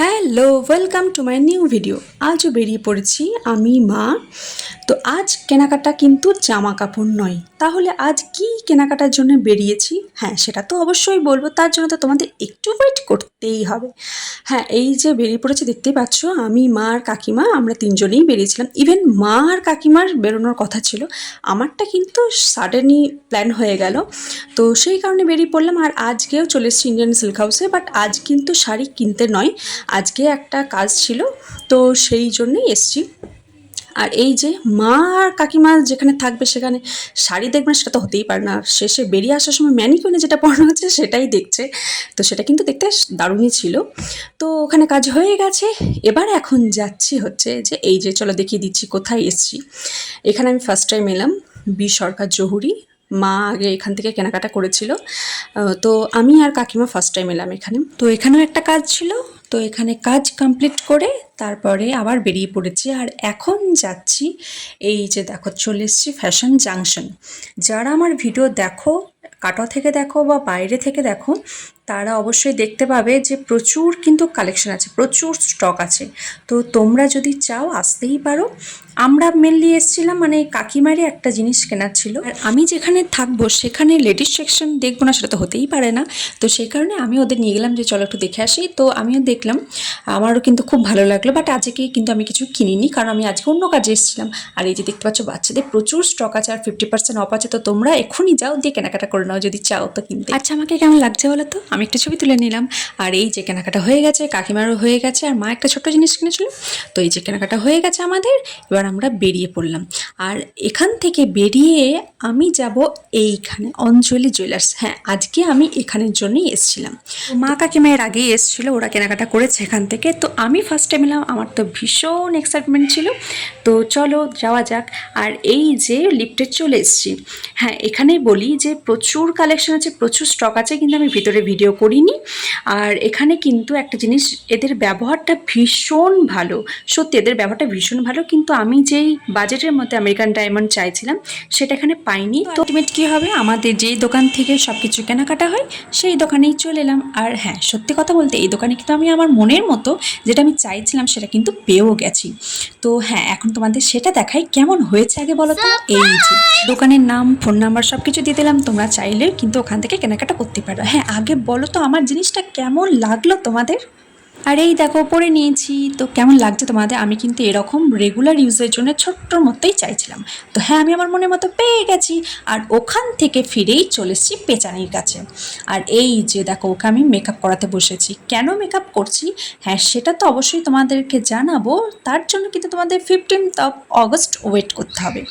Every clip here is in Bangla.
Hello, welcome to my new video. আজও বেরিয়ে পড়েছি আমি মা। তো আজ কেনাকাটা কিন্তু জামা কাপড় নয়। তাহলে আজ কি কেনাকাটার জন্য বেরিয়েছি? হ্যাঁ, সেটা তো অবশ্যই বলবো। তার জন্য তো তোমাদের একটু ওয়েট করতেই হবে। হ্যাঁ, এই যে বেরিয়ে পড়েছি দেখতেই পাচ্ছ, আমি মা আর কাকিমা আমরা তিনজনেই বেরিয়েছিলাম। ইভেন মা আর কাকিমার বেরোনোর কথা ছিল, আমারটা কিন্তু সাডেনলি প্ল্যান হয়ে গেল। তো সেই কারণে বেরিয়ে পড়লাম। আর আজকেও চলে এসেছি ইন্ডিয়ান সিল্ক হাউসে, বাট আজ কিন্তু শাড়ি কিনতে নয়, আজকে একটা কাজ ছিল, তো সেই জন্যই এসছি। আর এই যে মা আর কাকিমা যেখানে থাকবে সেখানে শাড়ি দেখবে না সেটা তো হতেই পারে না। শেষে বেরিয়ে আসার সময় ম্যানিকুইনে যেটা পড়ানো হচ্ছে সেটাই দেখছে, তো সেটা কিন্তু দেখতে দারুণই ছিল। তো ওখানে কাজ হয়ে গেছে। এবার এখন যাচ্ছি হচ্ছে যে এই যে চলো দেখিয়ে দিচ্ছি কোথায় এসছি। এখানে আমি ফার্স্ট টাইম এলাম বি সরকার জহুরি। মা আগে এখান থেকে কেনাকাটা করেছিল, তো আমি আর কাকিমা ফার্স্ট টাইম এলাম এখানে। তো এখানেও একটা কাজ ছিল, তো এখানে কাজ কমপ্লিট করে তারপরে আবার বেরিয়ে পড়েছি। আর এখন যাচ্ছি এই যে দেখো চলে এসেছি ফ্যাশন জাংশন। যারা আমার ভিডিও দেখো, কাটা থেকে দেখো বা বাইরে থেকে দেখো, তারা অবশ্যই দেখতে পাবে যে প্রচুর কিন্তু কালেকশন আছে, প্রচুর স্টক আছে। তো তোমরা যদি চাও আসতেই পারো। আমরা মেনলি এসেছিলাম মানে কাকিমারই একটা জিনিস কেনার ছিল, আর আমি যেখানে থাকবো সেখানে লেডিস সেকশন দেখবো না সেটা তো হতেই পারে না। তো সেই কারণে আমি ওদের নিয়ে গেলাম যে চলো একটু দেখে আসি। তো আমিও দেখলাম, আমারও কিন্তু খুব ভালো লাগলো। বাট আজকে কিন্তু আমি কিছু কিনিনি, কারণ আমি আজকে অন্য কাজে এসেছিলাম। আর এই যে দেখতে পাচ্ছ বাচ্চাদের প্রচুর স্টক আছে আর 50% অফ আছে। তো তোমরা এক্ষুনি যাও, দিয়ে কেনাকাটা করে নাও যদি চাও তো কিনতে। আচ্ছা, আমাকে কেমন লাগছে বলো তো? আমি একটা ছবি তুলে নিলাম। আর এই যে কেনাকাটা হয়ে গেছে, কাকিমারও হয়ে গেছে, আর মা একটা ছোট্ট জিনিস কিনেছিল। তো এই যে কেনাকাটা হয়ে গেছে আমাদের, এবার আমরা বেরিয়ে পড়লাম। আর এখান থেকে বেরিয়ে আমি যাব এইখানে অঞ্জলি জুয়েলার্স। হ্যাঁ, আজকে আমি এখানের জন্যই এসেছিলাম। মা কাকিমা এর আগেই এসেছিল, ওরা কেনাকাটা করেছে এখান থেকে। তো আমি ফার্স্ট টাইম এলাম, আমার তো ভীষণ এক্সাইটমেন্ট ছিল। তো চলো যাওয়া যাক। আর এই যে লিফটে চলে এসেছি। হ্যাঁ, এখানেই বলি যে প্রচুর কালেকশন আছে, প্রচুর স্টক আছে, কিন্তু আমি ভিতরে ভিডিও করিনি। আর এখানে কিন্তু একটা জিনিস, এদের ব্যবহারটা ভীষণ ভালো। সত্যি এদের ব্যবহারটা ভীষণ ভালো, কিন্তু আমি যেই বাজেটের মধ্যে আমেরিকান ডায়মন্ড চাইছিলাম সেটা এখানে পাইনি। তো আলটিমেট কী হবে, আমাদের যেই দোকান থেকে সব কিছু কেনাকাটা হয় সেই দোকানেই চলে এলাম। আর হ্যাঁ, সত্যি কথা বলতে এই দোকানে কিন্তু আমি আমার মনের মতো যেটা আমি চাইছিলাম সেটা কিন্তু পেয়েও গেছি। তো হ্যাঁ, এখন তোমাদের সেটা দেখাই কেমন হয়েছে। আগে বলো তো, এই যে দোকানের নাম, ফোন নাম্বার সব কিছু দিয়ে দিলাম, তোমরা চাইলে কিন্তু ওখান থেকে কেনাকাটা করতে পারো। হ্যাঁ, আগে বলো তো আমার জিনিসটা কেমন লাগলো তোমাদের। আর এই দেখো পরে নিয়েছি, তো কেমন লাগছে তোমাদের? আমি কিন্তু এরকম রেগুলার ইউজের জন্য ছোট্টর মতোই চাইছিলাম। তো হ্যাঁ, আমি আমার মনের মতো পেয়ে গেছি। আর ওখান থেকে ফিরেই চলে এসেছি পেচানির কাছে। আর এই যে দেখো ওকে আমি মেকআপ করাতে বসেছি। কেন মেকআপ করছি, হ্যাঁ সেটা তো অবশ্যই তোমাদেরকে জানাবো। তার জন্য কিন্তু তোমাদের 15th of August ওয়েট করতে হবে।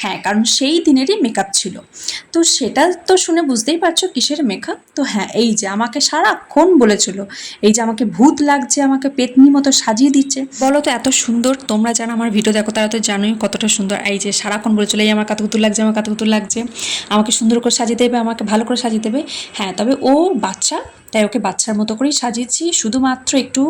হ্যাঁ, কারণ সেই দিনেরই মেকআপ ছিল। তো সেটা তো শুনে বুঝতেই পারছো কিসের মেকআপ। তো হ্যাঁ, এই যে আমাকে সারাক্ষণ বলেছিল এই যে আমাকে ভূত লাগছে, আমাকে পেতনি মতো সাজিয়ে দিচ্ছে। বলো তো এত সুন্দর, তোমরা যারা আমার ভিডিও দেখো তারা তো জানোই কতটা সুন্দর। এই যে সারাক্ষণ বলেছিল এই আমার কাতুকুতুর লাগছে, আমার কাতুকুতুর লাগছে, আমাকে সুন্দর করে সাজিয়ে দেবে, আমাকে ভালো করে সাজিয়ে দেবে। হ্যাঁ, তবে ও বাচ্চা, তাই ওকে বাচ্চার মতো করেই সাজিয়েছি। শুধুমাত্র একটু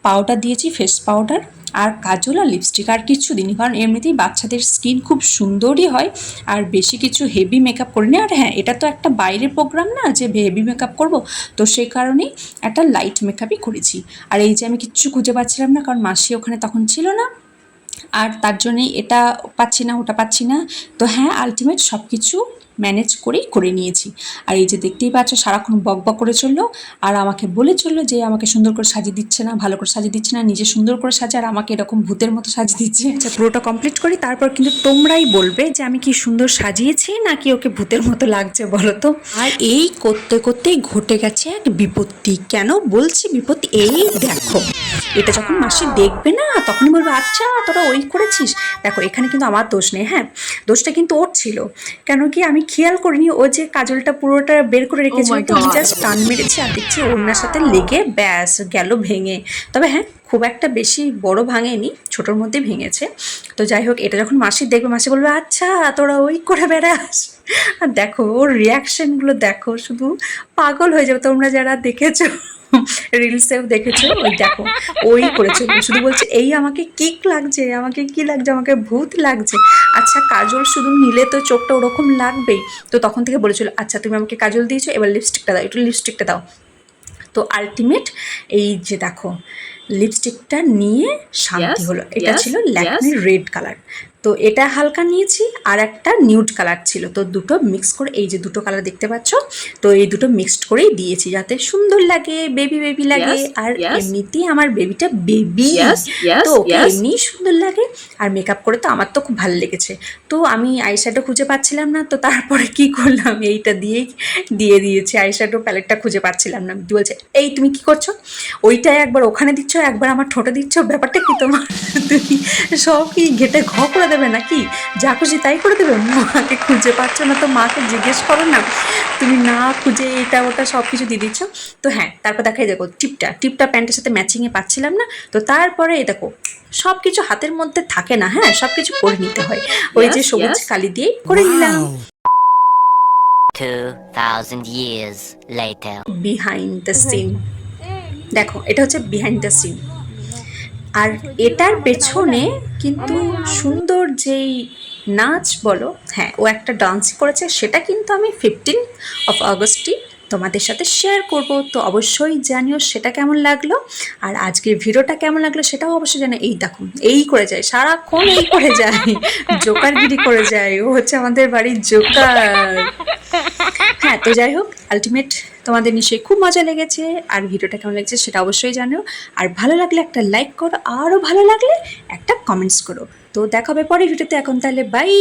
পাউডার দিয়েছি, ফেস পাউডার আর কাজল আর লিপস্টিক, আর কিছু দিনই, কারণ এমনিতেই বাচ্চাদের স্কিন খুব সুন্দরই হয়। আর বেশি কিছু হেভি মেকআপ করিনি। আর হ্যাঁ, এটা তো একটা বাইরের প্রোগ্রাম না যে হেভি মেকআপ করব, তো সেই কারণেই একটা লাইট মেকআপই করেছি। আর এই যে আমি কিচ্ছু খুঁজে পাচ্ছিলাম না, কারণ মাসি ওখানে তখন ছিল না, আর তার জন্যই এটা পাচ্ছি না ওটা পাচ্ছি না। তো হ্যাঁ, আলটিমেট সব কিছু ম্যানেজ করেই করে নিয়েছি। আর এই যে দেখতেই পাচ্ছ সারাক্ষণ বক বক করে চললো, আর আমাকে বলে চললো যে আমাকে সুন্দর করে সাজিয়ে দিচ্ছে না, ভালো করে সাজিয়ে দিচ্ছে না, নিজে সুন্দর করে সাজে আর আমাকে এরকম ভূতের মতো সাজিয়ে দিচ্ছে। আচ্ছা, পুরোটা কমপ্লিট করি, তারপর কিন্তু তোমরাই বলবে যে আমি কি সুন্দর সাজিয়েছি নাকি ওকে ভূতের মতো লাগছে বলো তো। আর এই করতে করতেই ঘটে গেছে এক বিপত্তি। কেন বলছি বিপত্তি, এই দেখো এটা যখন মাসি দেখবে না তখনই বলবে আচ্ছা তোরা ওই করেছিস। দেখো এখানে কিন্তু আমার দোষ নেই, হ্যাঁ দোষটা কিন্তু ওর ছিল। কেন কি আমি খেয়াল করিনি ও যে কাজলটা পুরোটা বের করে রেখেছিল, তো আমি জাস্ট টান মেরেছি আর দেখছি ওনার সাথে লেগে ব্যাস গেল ভেঙে। তবে হ্যাঁ, খুব একটা বেশি বড় ভাঙেনি, ছোটোর মধ্যে ভেঙেছে। তো যাই হোক, এটা যখন মাসি দেখবে মাসি বলবে আচ্ছা তোরা ওই করে বেড়াস। আর দেখো ওর রিয়াকশনগুলো দেখো, শুধু পাগল হয়ে যাবে। তোমরা যারা দেখেছো রিলসেও দেখেছো, ওই দেখো ওই করেছে, শুধু বলছে এই আমাকে কিক লাগছে, আমাকে কি লাগছে, আমাকে ভূত লাগছে। আচ্ছা কাজল শুধু নিলে তো চোখটা ওরকম লাগবেই। তো তখন থেকে বলেছিল আচ্ছা তুমি আমাকে কাজল দিয়েছো, এবার লিপস্টিকটা দাও, একটু লিপস্টিকটা দাও। তো আলটিমেট এই যে দেখো লিপস্টিকটা নিয়ে শান্তি Yes, হলো। এটা yes, ছিল yes. ল্যাকমি রেড কালার, তো এটা হালকা নিয়েছি, আর একটা নিউড কালার ছিল, তো দুটো মিক্স করে এই যে দুটো কালার দেখতে পাচ্ছ, তো এই দুটো মিক্সড করেই দিয়েছি যাতে সুন্দর লাগে, বেবি বেবি লাগে। Yes, আর yes. এমনিতেই আমার বেবিটা বেবি, Yes, yes, তো ওকে yes. এমনিই সুন্দর লাগে। আর মেকআপ করে তো আমার তো খুব ভালো লেগেছে, তো আমি আইশ্যাডো খুঁজে পাচ্ছিলাম না, তো তারপরে কি করলাম, এইটা দিয়েই দিয়ে দিয়েছি। আইশ্যাডো প্যালেটটা খুঁজে পাচ্ছিলাম না, বলছে এই তুমি কি করছো, ওইটাই একবার ওখানে দিচ্ছ একবার আমার ঠোঁটে দিচ্ছ, ব্যাপারটা কি তোমার, তুমি সব কি ঘেটে ঘ করে দেবে নাকি, যা খুশি তাই করে দেবে, মাকে খুঁজে পাচ্ছ না তো মাকে জিজ্ঞেস করো না, তুমি না খুঁজে এটা ওটা সব কিছু দিয়ে দিচ্ছ। তো হ্যাঁ, তারপর দেখাই দেখো টিপটা প্যান্টের সাথে ম্যাচিংয়ে পাচ্ছিলাম না, তো তারপরে এই দেখো সব কিছু হাতের মধ্যে থাকে না, হ্যাঁ সব কিছু করে নিতে হয়, ওই যে Yes, সবুজ yes. কালি দিয়েই করে নিলাম। 2000 years later. Behind the scene, দেখো এটা হচ্ছে বিহাইন্ড দ্য সিন। আর এটার পেছনে কিন্তু সুন্দর যেই নাচ বলো, হ্যাঁ ও একটা ডান্স করেছে, সেটা কিন্তু আমি 15 আগস্টই তোমাদের সাথে শেয়ার করব, তো অবশ্যই জানিও সেটা কেমন লাগলো। আর আজকের ভিডিওটা কেমন লাগলো সেটাও অবশ্যই জানো। এই দেখুন এই করে যায়, সারাক্ষণ এই করে যায়, জোকারগিরি করে যায়, ও হচ্ছে আমাদের বাড়ির জোকার। হ্যাঁ, তো যাই হোক, আলটিমেট তোমাদের নিশ্চয়ই খুব মজা লেগেছে, আর ভিডিওটা কেমন লাগছে সেটা অবশ্যই জানিও। আর ভালো লাগলে একটা লাইক করো, আরও ভালো লাগলে একটা কমেন্টস করো। তো দেখা হবে পরের ভিডিওতে, এখন তাহলে বাই।